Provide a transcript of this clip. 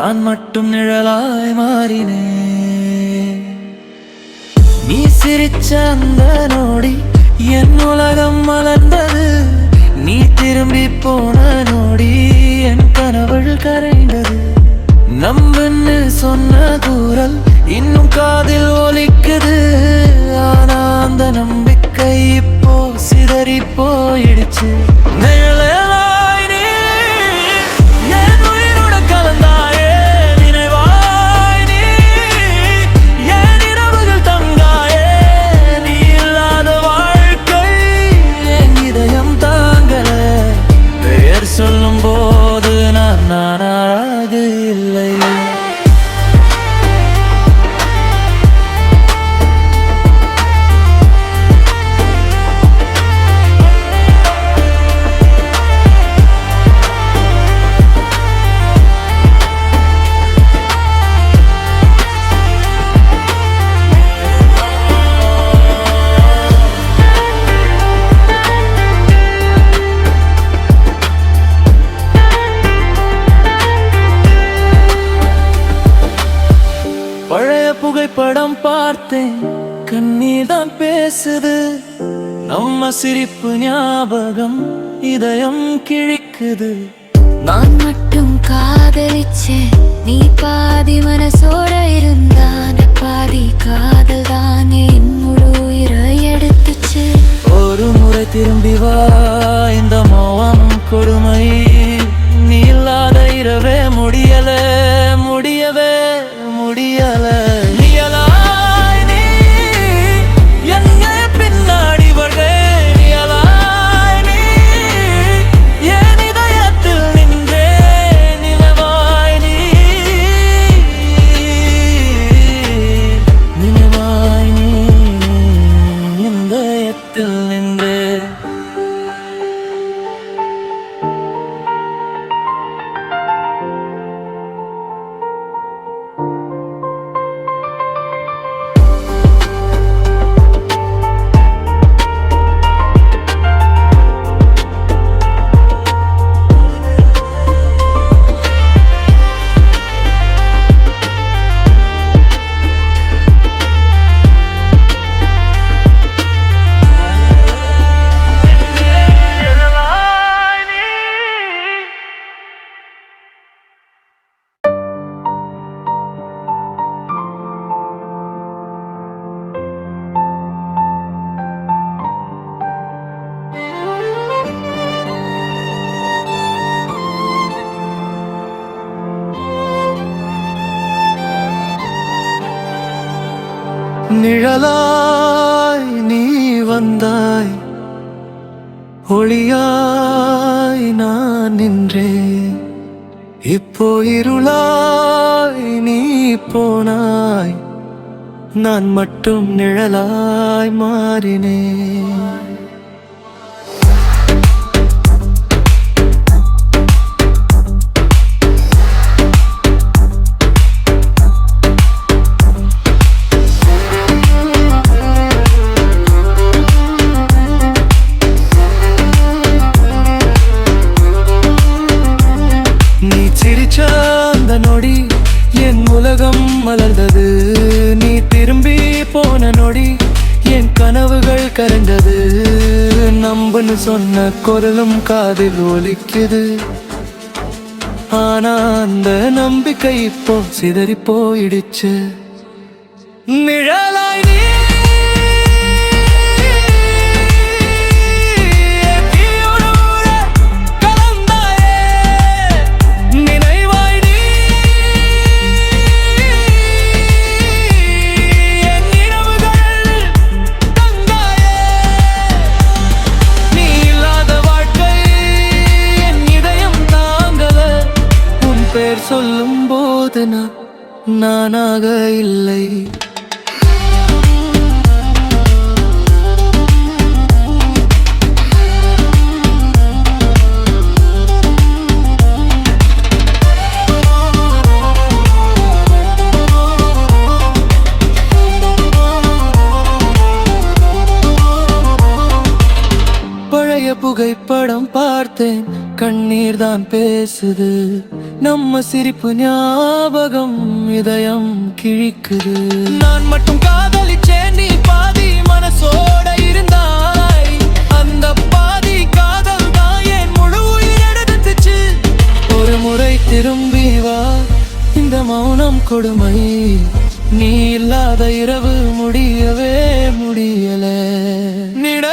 நான் மட்டும் நிழலாய் மாறினேன். நீ சிரிச்ச அந்த நொடி என் உலகம் மலர்ந்தது. நீ திரும்பி போன நொடி என் கனவுகள் கரைந்தது. நம்புன்னு சொன்ன குரல் இன்னும் காதில் ஒலிக்குது. ஆனா அந்த நம்பிக்கை இப்போ சிதறி போயிடுச்சு. நிழலாய் நீ என் உயிரோட கலந்தாயே. நினைவாய் நீ என் இரவுகள் தங்காயே. நீ இல்லாத வாழ்க்கை என் இதயம் தாங்கல. பெயர் சொல்லும் போது நான் நானாக இல்லை. பழைய புகைப்படம் பார்த்தேன், கண்ணீர்தான் பேசுது. நம்ம சிரிப்பு ஞாபகம் இதயம் கிழிக்குது. நான் மட்டும் காதலிச்சேன், நீ பாதி மனசோட இருந்தான. பாதி காதல் தான் என் முழு உயிரை எடுத்துச்சு. ஒரு முறை திரும்பி வா, இந்த மோகம் கொடுமை. நீ இல்லாத இரவே முடியல, முடியவே முடியல. நிழலாய் நீ எங்க பின்னாடி வருகை. நிழலாய் நீ என் இதயத்தில் நின்றே. நினைவாய் நீ நினைவாய் நீ என் இதயத்தில் நின்றே. நிழலாய் நீ வந்தாய், ஒளியாய் நான் நின்றேன். இப்போ இருளாய் நீ போனாய், நான் மட்டும் நிழலாய் மாறினேன். அந்த நொடி என் உலகம் மலர்ந்தது. நீ திரும்பி போன நொடி என் கனவுகள் கரைந்தது. நம்புன்னு சொன்ன குரலும் காதில் ஒலிக்குது. ஆனா அந்த நம்பிக்கை இப்போ சிதறி போயிடுச்சு. நிழலாய் நீ சொல்லும் போது நானாக இல்லை. பழைய புகைப்படம் பார்த்தேன், கண்ணீர் தான் பேசுது, நம்ம சிரிப்பு ஞாபகம் இதயம் கிழிக்குது. நான் மட்டும் காதலிச்சேன், நீ பாதி மனசோட இருந்தாய். அந்த பாதி காதல் தான் என் முழு உயிர் எடுத்துச்சு. ஒரு முறை திரும்பி வா, இந்த மௌனம் கொடுமை. நீ இல்லாத இரவு முடியவே முடியல. நிட